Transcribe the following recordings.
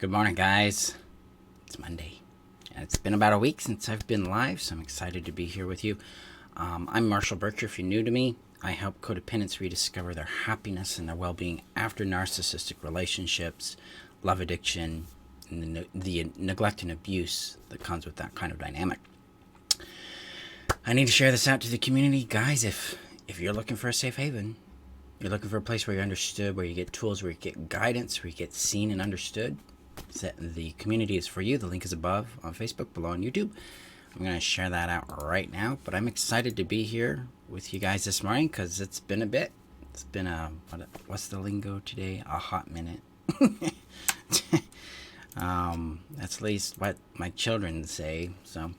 Good morning, guys. It's Monday. And it's been about a week since I've been live, so I'm excited to be here with you. I'm Marshall Burtcher. If you're new to me, I help codependents rediscover their happiness and their well-being after narcissistic relationships, love addiction, and the neglect and abuse that comes with that kind of dynamic. I need to share this out to the community. Guys, if you're looking for a safe haven, you're looking for a place where you're understood, where you get tools, where you get guidance, where you get seen and understood, the community is for you. The link is above on Facebook, below on YouTube. I'm going to share that out right now, but I'm excited to be here with you guys this morning because it's been a bit. It's been what's the lingo today? A hot minute. That's at least what my children say. So,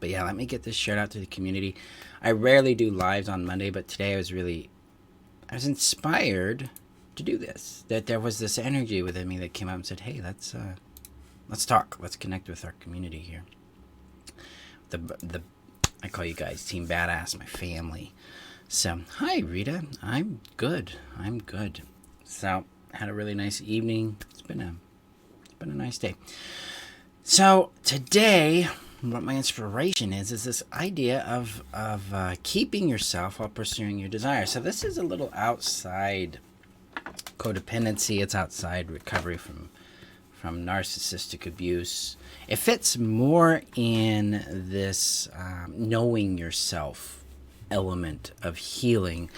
but yeah, let me get this shared out to the community. I rarely do lives on Monday, but today I was inspired to do this. That there was this energy within me that came up and said, "Hey, let's talk. Let's connect with our community here." I call you guys Team Badass, my family. So, hi Rita. I'm good. So, had a really nice evening. It's been a nice day. So today, what my inspiration is this idea of keeping yourself while pursuing your desire. So this is a little outside codependency. It's outside recovery from narcissistic abuse. It fits more in this knowing yourself element of healing,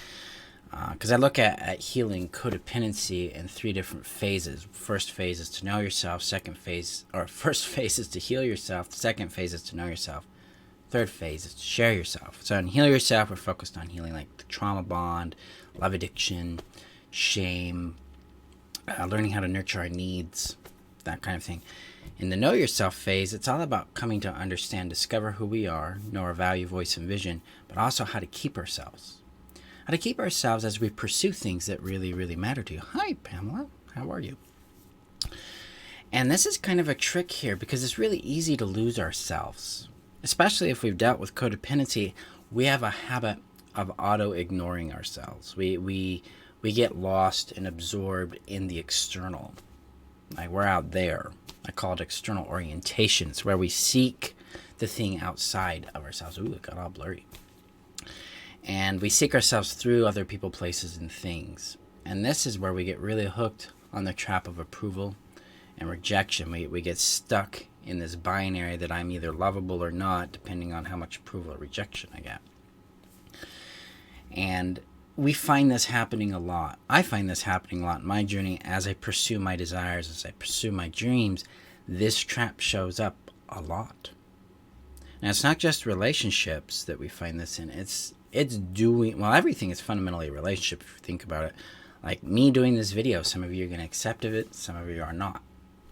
because I look at healing codependency in three different phases. First phase is to know yourself. First phase is to heal yourself. Second phase is to know yourself. Third phase is to share yourself. So in heal yourself, we're focused on healing like the trauma bond, love addiction, shame, learning how to nurture our needs, that kind of thing. In the know yourself phase, it's all about coming to understand, discover who we are, know our value, voice, and vision, but also how to keep ourselves. How to keep ourselves as we pursue things that really, really matter to you. Hi, Pamela. How are you? And this is kind of a trick here because it's really easy to lose ourselves, especially if we've dealt with codependency. We have a habit of auto-ignoring ourselves. We get lost and absorbed in the external. Like we're out there. I call it external orientation. It's where we seek the thing outside of ourselves. Ooh, it got all blurry. And we seek ourselves through other people, places, and things. And this is where we get really hooked on the trap of approval and rejection. We get stuck in this binary that I'm either lovable or not, depending on how much approval or rejection I get. And we find this happening a lot. I find this happening a lot in my journey as I pursue my desires, as I pursue my dreams. This trap shows up a lot. Now, it's not just relationships that we find this in. Everything is fundamentally a relationship if you think about it. Like me doing this video, some of you are going to accept of it, some of you are not.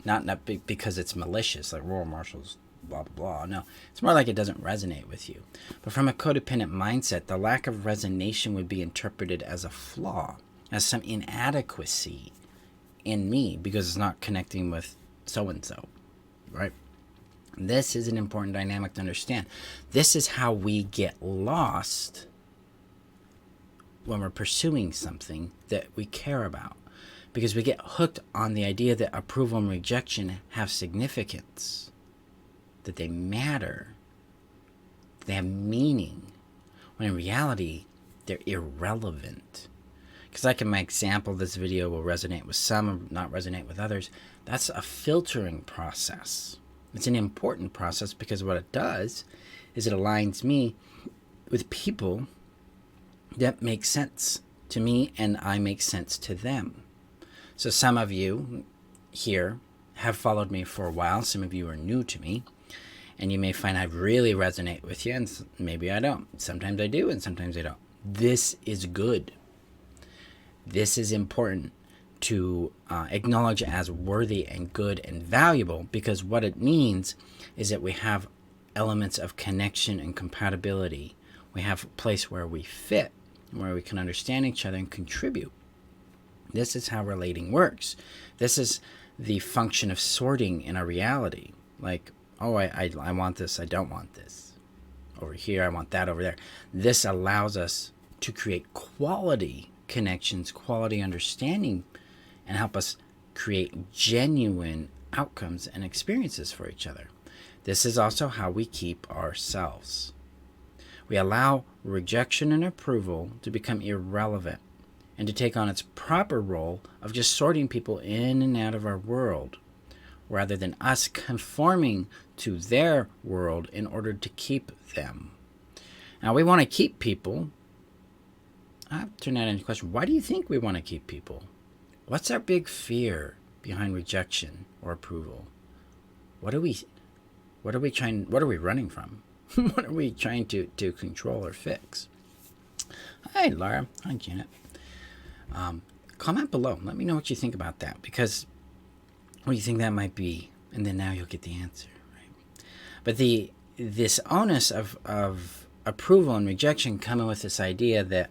Not because it's malicious, like Royal Marshals, blah, blah, blah. No, it's more like it doesn't resonate with you. But from a codependent mindset, the lack of resonation would be interpreted as a flaw, as some inadequacy in me because it's not connecting with so-and-so, right? This is an important dynamic to understand. This is how we get lost when we're pursuing something that we care about, because we get hooked on the idea that approval and rejection have significance, that they matter, they have meaning, when in reality, they're irrelevant. Because like in my example, this video will resonate with some and not resonate with others. That's a filtering process. It's an important process because what it does is it aligns me with people that make sense to me and I make sense to them. So some of you here have followed me for a while. Some of you are new to me. And you may find I really resonate with you, and maybe I don't. Sometimes I do, and sometimes I don't. This is good. This is important to acknowledge as worthy and good and valuable, because what it means is that we have elements of connection and compatibility. We have a place where we fit, where we can understand each other and contribute. This is how relating works. This is the function of sorting in our reality. Like, oh, I want this, I don't want this. Over here, I want that over there. This allows us to create quality connections, quality understanding, and help us create genuine outcomes and experiences for each other. This is also how we keep ourselves. We allow rejection and approval to become irrelevant and to take on its proper role of just sorting people in and out of our world, rather than us conforming to their world in order to keep them. Now, we want to keep people. I'll turn that into a question. Why do you think we want to keep people? What's our big fear behind rejection or approval? What are we running from? What are we trying to control or fix? Hi, Laura. Hi, Janet. Comment below. Let me know what you think about that, because what do you think that might be? And then now you'll get the answer, right? But this onus of approval and rejection coming with this idea that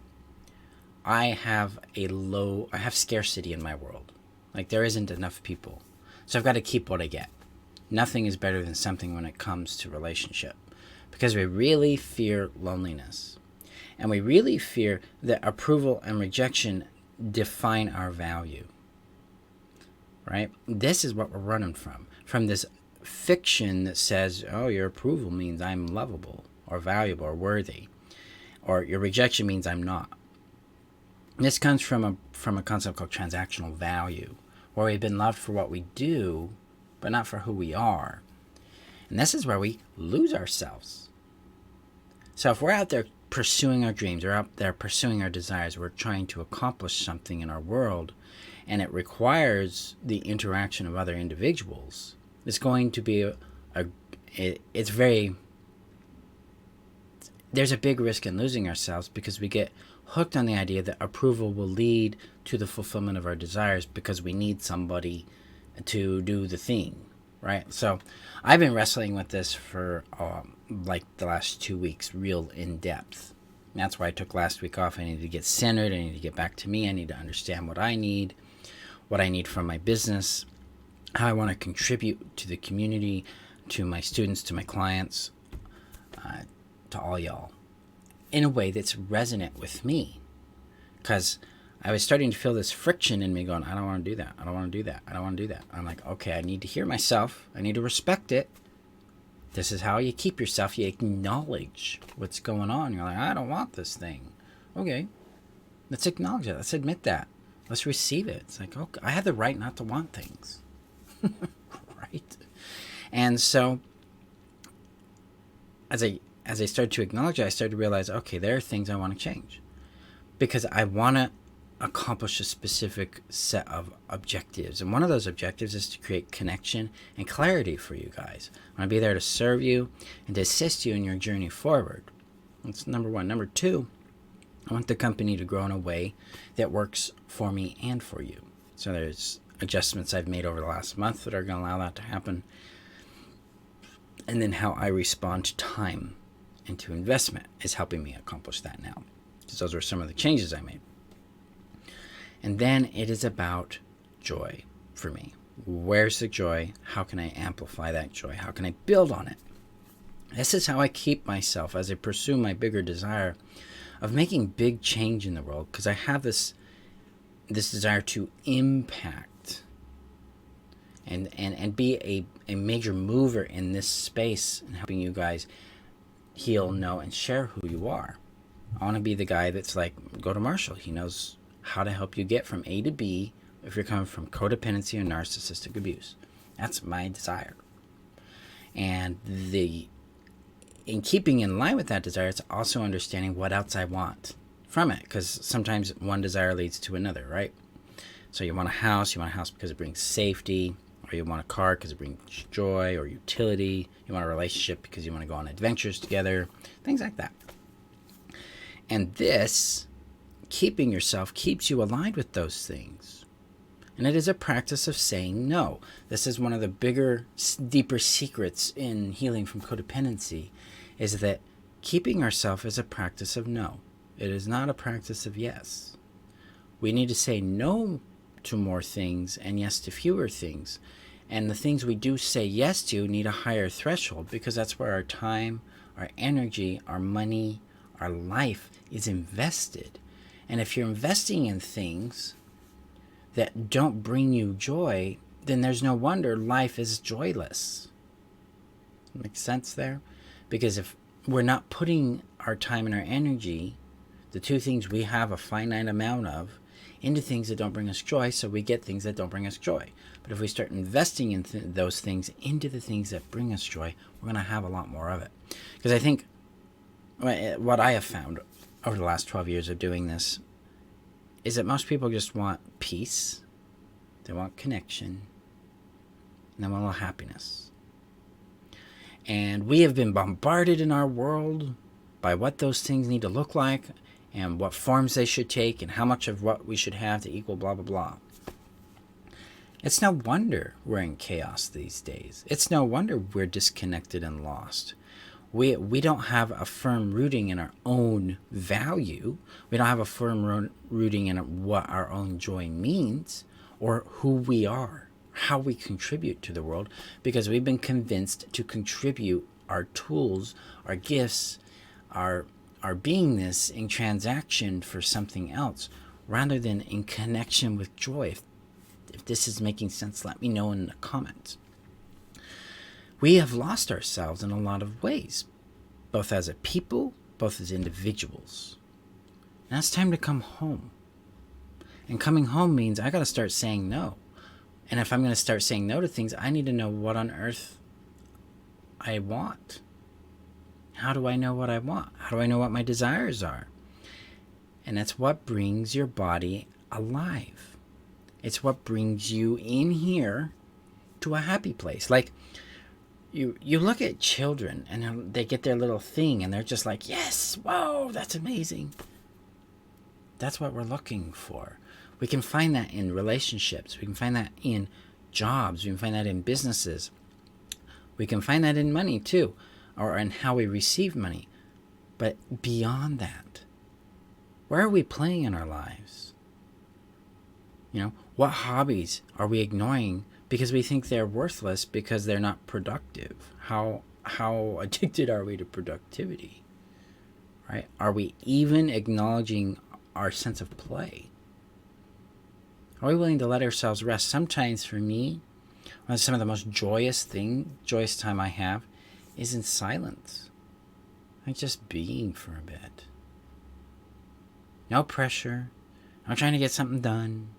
I have scarcity in my world. Like, there isn't enough people. So I've got to keep what I get. Nothing is better than something when it comes to relationship, because we really fear loneliness. And we really fear that approval and rejection define our value, right? This is what we're running from this fiction that says, oh, your approval means I'm lovable or valuable or worthy, or your rejection means I'm not. This comes from a concept called transactional value, where we've been loved for what we do, but not for who we are. And this is where we lose ourselves. So if we're out there pursuing our dreams, or out there pursuing our desires, we're trying to accomplish something in our world, and it requires the interaction of other individuals, it's going to be there's a big risk in losing ourselves, because we get hooked on the idea that approval will lead to the fulfillment of our desires because we need somebody to do the thing, right? So I've been wrestling with this for like the last 2 weeks, real in depth. And that's why I took last week off. I need to get centered. I need to get back to me. I need to understand what I need from my business, how I want to contribute to the community, to my students, to my clients, to all y'all, in a way that's resonant with me. Because I was starting to feel this friction in me going, I don't want to do that. I don't want to do that. I don't want to do that. I'm like, okay, I need to hear myself. I need to respect it. This is how you keep yourself. You acknowledge what's going on. You're like, I don't want this thing. Okay, let's acknowledge it. Let's admit that. Let's receive it. It's like, okay, I have the right not to want things. Right? And so as I started to acknowledge it, I started to realize, okay, there are things I want to change, because I want to accomplish a specific set of objectives. And one of those objectives is to create connection and clarity for you guys. I want to be there to serve you and to assist you in your journey forward. That's number one. Number two, I want the company to grow in a way that works for me and for you. So there's adjustments I've made over the last month that are going to allow that to happen. And then how I respond to time and to investment is helping me accomplish that now, because those were some of the changes I made. And then it is about joy for me. Where's the joy? How can I amplify that joy? How can I build on it? This is how I keep myself as I pursue my bigger desire of making big change in the world, because I have this desire to impact and be a major mover in this space and helping you guys heal, know, and share who you are. I want to be the guy that's like, go to Marshall. He knows how to help you get from A to B if you're coming from codependency or narcissistic abuse. That's my desire. And in keeping in line with that desire, it's also understanding what else I want from it, because sometimes one desire leads to another, right? So you want a house because it brings safety, or you want a car because it brings joy or utility. You want a relationship because you want to go on adventures together, things like that. And this, keeping yourself, keeps you aligned with those things. And it is a practice of saying no. This is one of the bigger, deeper secrets in healing from codependency, is that keeping ourselves is a practice of no. It is not a practice of yes. We need to say no to more things and yes to fewer things. And the things we do say yes to need a higher threshold, because that's where our time, our energy, our money, our life is invested. And if you're investing in things that don't bring you joy, then there's no wonder life is joyless. Makes sense there? Because if we're not putting our time and our energy, the two things we have a finite amount of, into things that don't bring us joy, so we get things that don't bring us joy. But if we start investing in those things into the things that bring us joy, we're going to have a lot more of it. Because I think what I have found over the last 12 years of doing this is that most people just want peace, they want connection, and they want a little happiness. And we have been bombarded in our world by what those things need to look like and what forms they should take and how much of what we should have to equal blah, blah, blah. It's no wonder we're in chaos these days. It's no wonder we're disconnected and lost. We don't have a firm rooting in our own value. We don't have a firm rooting in what our own joy means or who we are, how we contribute to the world, because we've been convinced to contribute our tools, our gifts, our beingness in transaction for something else rather than in connection with joy. If this is making sense, let me know in the comments. We have lost ourselves in a lot of ways, both as a people, both as individuals. Now it's time to come home. And coming home means I got to start saying no. And if I'm going to start saying no to things, I need to know what on earth I want. How do I know what I want? How do I know what my desires are? And that's what brings your body alive. It's what brings you in here to a happy place. Like, you look at children and they get their little thing and they're just like, yes, whoa, that's amazing. That's what we're looking for. We can find that in relationships. We can find that in jobs. We can find that in businesses. We can find that in money too, or in how we receive money. But beyond that, where are we playing in our lives? You know, what hobbies are we ignoring because we think they're worthless because they're not productive? How addicted are we to productivity? Right? Are we even acknowledging our sense of play? Are we willing to let ourselves rest? Sometimes for me, some of the most joyous time I have is in silence. Like just being for a bit. No pressure. I'm trying to get something done.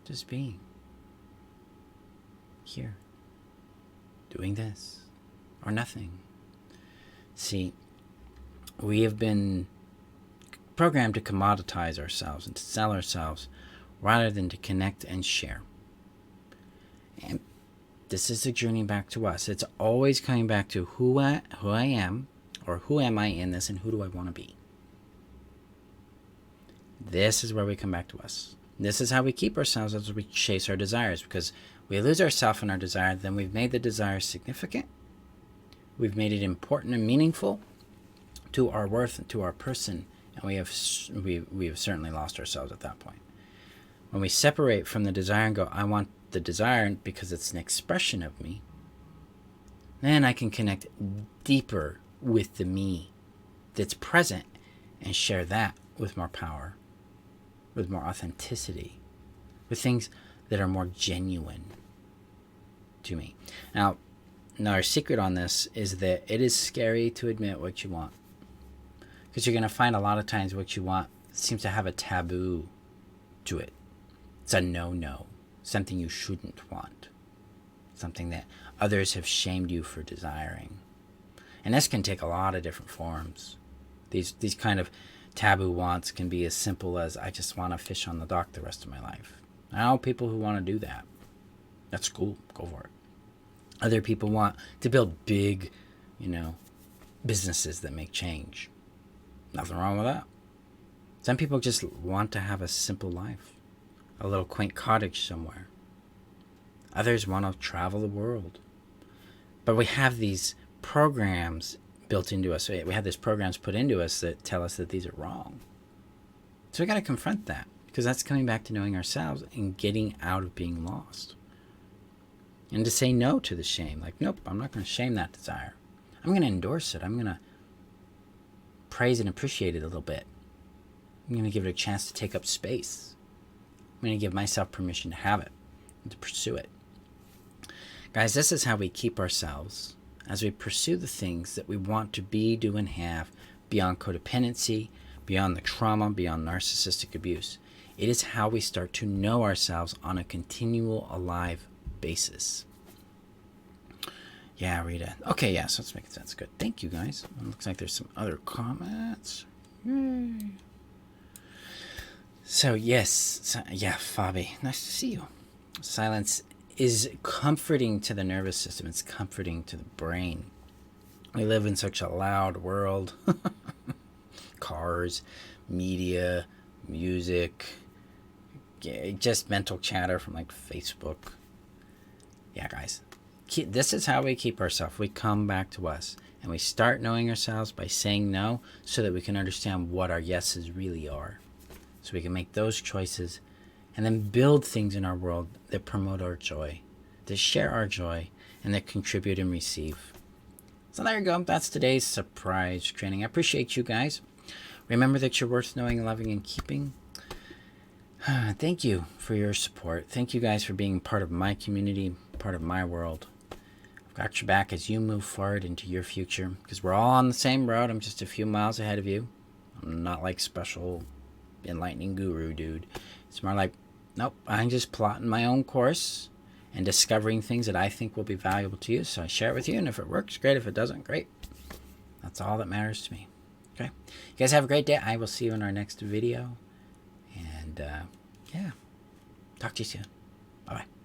Just being. Here. Doing this. Or nothing. See, we have been programmed to commoditize ourselves and to sell ourselves rather than to connect and share. And this is a journey back to us. It's always coming back to who I am, or who am I in this, and who do I want to be. This is where we come back to us. This is how we keep ourselves as we chase our desires, because we lose ourselves in our desire, then we've made the desire significant. We've made it important and meaningful to our worth and to our person, and we have certainly lost ourselves at that point. When we separate from the desire and go, I want the desire because it's an expression of me, then I can connect deeper with the me that's present and share that with more power, with more authenticity, with things that are more genuine to me. Now our secret on this is that it is scary to admit what you want, because you're going to find a lot of times what you want seems to have a taboo to it. It's a no-no, something you shouldn't want, something that others have shamed you for desiring. And this can take a lot of different forms. These kind of taboo wants can be as simple as, I just want to fish on the dock the rest of my life. I know people who want to do that. That's cool. Go for it. Other people want to build big, businesses that make change. Nothing wrong with that. Some people just want to have a simple life, a little quaint cottage somewhere. Others want to travel the world. But we have these programs built into us. We have these programs put into us that tell us that these are wrong. So we got to confront that, because that's coming back to knowing ourselves and getting out of being lost. And to say no to the shame. Like, nope, I'm not going to shame that desire. I'm going to endorse it. I'm going to praise and appreciate it a little bit. I'm going to give it a chance to take up space. I'm going to give myself permission to have it. and to pursue it. Guys, this is how we keep ourselves as we pursue the things that we want to be, do, and have beyond codependency, beyond the trauma, beyond narcissistic abuse. It is how we start to know ourselves on a continual, alive basis. Yeah, Rita. Okay, yeah, so let's make sense. Good. Thank you, guys. It looks like there's some other comments. Yay. So, yes. Yeah, Fabi. Nice to see you. Silence is comforting to the nervous system. It's comforting to the brain. We live in such a loud world. Cars, media, music, just mental chatter from like Facebook. Yeah, guys. This is how we keep ourselves. We come back to us and we start knowing ourselves by saying no so that we can understand what our yeses really are. So we can make those choices and then build things in our world that promote our joy, that share our joy, and that contribute and receive. So there you go. That's today's surprise training. I appreciate you guys. Remember that you're worth knowing, loving, and keeping. Thank you for your support. Thank you guys for being part of my community, part of my world. I've got your back as you move forward into your future, because we're all on the same road. I'm just a few miles ahead of you. I'm not like special enlightening guru, dude. It's more like, nope, I'm just plotting my own course and discovering things that I think will be valuable to you. So I share it with you, and if it works, great. If it doesn't, great. That's all that matters to me. Okay? You guys have a great day. I will see you in our next video. And, yeah. Talk to you soon. Bye-bye.